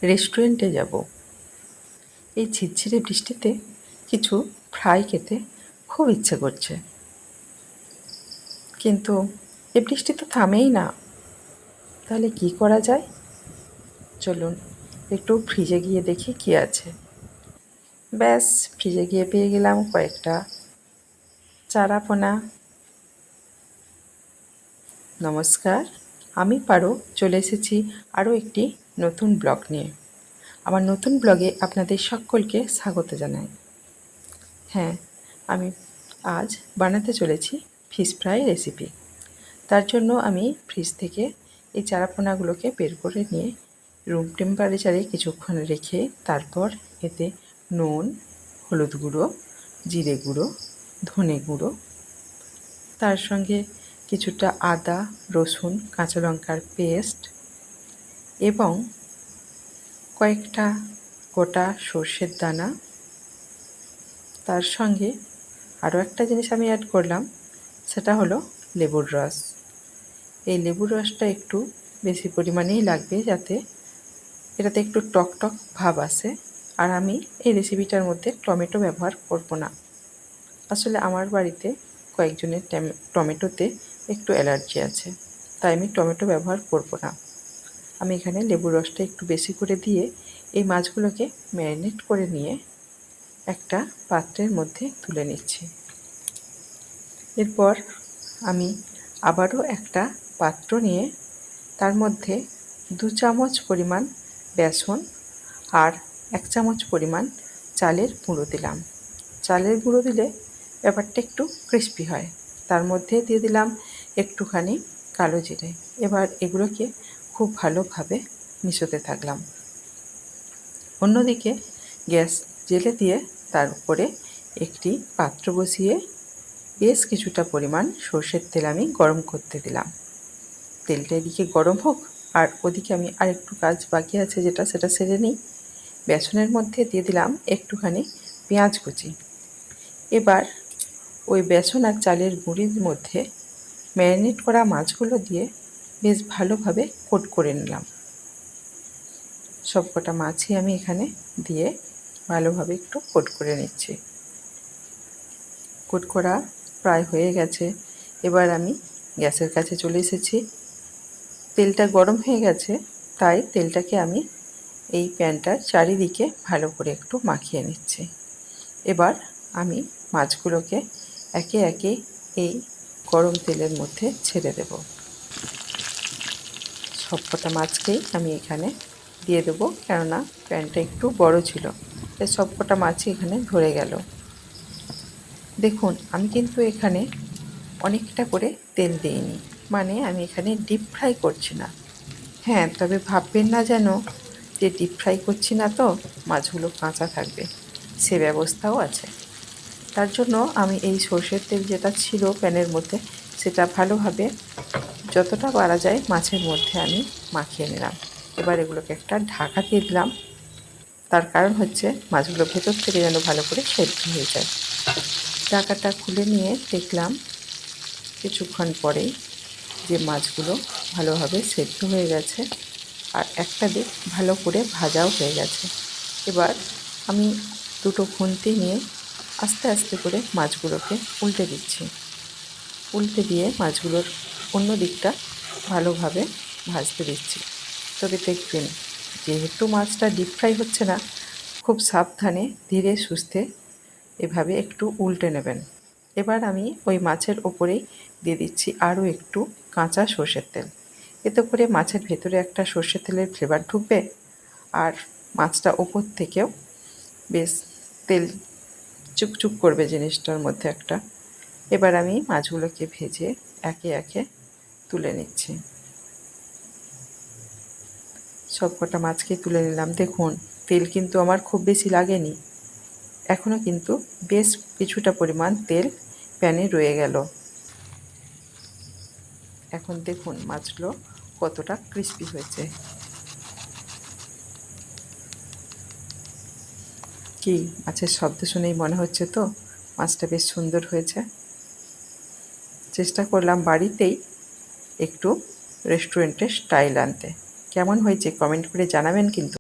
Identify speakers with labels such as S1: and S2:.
S1: রেস্টুরেন্টে যাব। এই ঝিরঝিরে বৃষ্টিতে কিছু ফ্রাই খেতে খুব ইচ্ছে করছে, কিন্তু এই বৃষ্টি তো থামেই না। তাহলে কি করা যায়? চলুন একটু ফ্রিজে গিয়ে দেখি কি আছে। ব্যাস, ফ্রিজে গিয়ে পেয়ে গেলাম কয়েকটা চারাপোনা। নমস্কার, আমি পারো চলে এসেছি আরও একটি নতুন ব্লগ নিয়ে। আমার নতুন ব্লগে আপনাদের সকলকে স্বাগত জানাই। হ্যাঁ, আমি আজ বানাতে চলেছি ফিশ ফ্রাই রেসিপি। তার জন্য আমি ফ্রিজ থেকে এই চারাপোনাগুলোকে বের করে নিয়ে রুম টেম্পারেচারে কিছুক্ষণ রেখে তারপর এতে নুন, হলুদ গুঁড়ো, জিরে গুঁড়ো, ধনে গুঁড়ো, তার সঙ্গে কিছুটা আদা, রসুন, কাঁচা লঙ্কার পেস্ট এবং কয়েকটা গোটা সর্ষের দানা, তার সঙ্গে আরও একটা জিনিস আমি অ্যাড করলাম, সেটা হলো লেবুর রস। এই লেবুর রসটা একটু বেশি পরিমাণেই লাগবে, যাতে এটাতে একটু টক টক ভাব আসে। আর আমি এই রেসিপিটার মধ্যে টমেটো ব্যবহার করব না। আসলে আমার বাড়িতে কয়েকজনের টমেটোতে একটু অ্যালার্জি আছে, তাই আমি টমেটো ব্যবহার করব না। আমি এখানে লেবুর রসটা একটু বেশি করে দিয়ে এই মাছগুলোকে ম্যারিনেট করে নিয়ে একটা পাত্রের মধ্যে তুলে নিচ্ছি। এরপর আমি আবারও একটা পাত্র নিয়ে তার মধ্যে 2 চামচ পরিমাণ বেসন আর 1 চামচ পরিমাণ চালের গুঁড়ো দিলাম। চালের গুঁড়ো দিলে ব্যাপারটা একটু ক্রিস্পি হয়। তার মধ্যে দিয়ে দিলাম একটুখানি কালো জিরে। এবার এগুলোকে খুব ভালোভাবে মিশোতে থাকলাম। অন্যদিকে গ্যাস জ্বেলে দিয়ে তার উপরে একটি পাত্র বসিয়ে বেশ কিছুটা পরিমাণ সর্ষের তেল আমি গরম করতে দিলাম। তেলটা এদিকে গরম হোক, আর ওদিকে আমি আরেকটু কাজ বাকি আছে সেটা সেরে নিই। বেসনের মধ্যে দিয়ে দিলাম একটুখানি পেঁয়াজ কুচি। এবার ওই বেসন আর চালের গুঁড়ির মধ্যে ম্যারিনেট করা মাছগুলো দিয়ে বেশ ভালোভাবে কোট করে নিলাম। সবকটা মাছই আমি এখানে দিয়ে ভালোভাবে একটু কোট করে নিচ্ছি। কোট করা প্রায় হয়ে গেছে। এবার আমি গ্যাসের কাছে চলে এসেছি। তেলটা গরম হয়ে গেছে, তাই তেলটাকে আমি এই প্যানটার চারিদিকে ভালো করে একটু মাখিয়ে নিচ্ছি। এবার আমি মাছগুলোকে একে একে এই গরম তেলের মধ্যে ছেড়ে দেব। সবকটা মাছকেই আমি এখানে দিয়ে দেবো, কেননা প্যানটা একটু বড় ছিল, তাই সবকটা মাছই এখানে ধরে গেল। দেখুন, আমি কিন্তু এখানে অনেকটা করে তেল দিইনি, মানে আমি এখানে ডিপ ফ্রাই করছি না। হ্যাঁ, তবে ভাববেন না যেন যে ডিপ ফ্রাই করছি না তো মাছগুলো কাঁচা থাকবে, সে ব্যবস্থাও আছে। তার জন্য আমি এই সর্ষের তেল যেটা ছিল প্যানের মধ্যে, সেটা ভালোভাবে যতটা পারা যায় মাছের মধ্যে আমি মাখিয়ে নিলাম। এবার এগুলোকে একটা ঢাকা দিয়ে দিলাম। তার কারণ হচ্ছে মাছগুলো ভেতর থেকে যেন ভালো করে সেদ্ধ হয়ে যায়। ঢাকাটা খুলে নিয়ে দেখলাম কিছুক্ষণ পরেই যে মাছগুলো ভালোভাবে সেদ্ধ হয়ে গেছে, আর একটা দিক ভালো করে ভাজাও হয়ে গেছে। এবার আমি দুটো খুন্তি নিয়ে আস্তে আস্তে করে মাছগুলোকে উল্টে দিচ্ছি। উল্টে দিয়ে মাছগুলোর অন্য দিকটা ভালোভাবে ভাজতে দিচ্ছি। তবে দেখবেন, যেহেতু মাছটা ডিপ ফ্রাই হচ্ছে না, খুব সাবধানে ধীরে সুস্থে এভাবে একটু উল্টে নেবেন। এবার আমি ওই মাছের ওপরেই দিয়ে দিচ্ছি আরও একটু কাঁচা সর্ষের তেল। এতে করে মাছের ভেতরে একটা সর্ষের তেলের ফ্লেভার ঢুকবে, আর মাছটা ওপর থেকেও বেশ তেল চুকচুক করবে জিনিসটার মধ্যে একটা। এবার আমি মাছগুলোকে ভেজে একে একে তুলে নিচ্ছি। সবকটা মাছকে তুলে নিলাম। দেখুন, তেল কিন্তু আমার খুব বেশি লাগেনি, এখনও কিন্তু বেশ কিছুটা পরিমাণ তেল প্যানে রয়ে গেল। এখন দেখুন মাছগুলো কতটা ক্রিস্পি হয়েছে। কি, মাছের শব্দ শুনেই মনে হচ্ছে তো মাছটা বেশ সুন্দর হয়েছে। চেষ্টা করলাম বাড়িতেই একটু রেস্টুরেন্টের স্টাইল আনতে। কেমন হয়েছে কমেন্ট করে জানাবেন কিন্তু।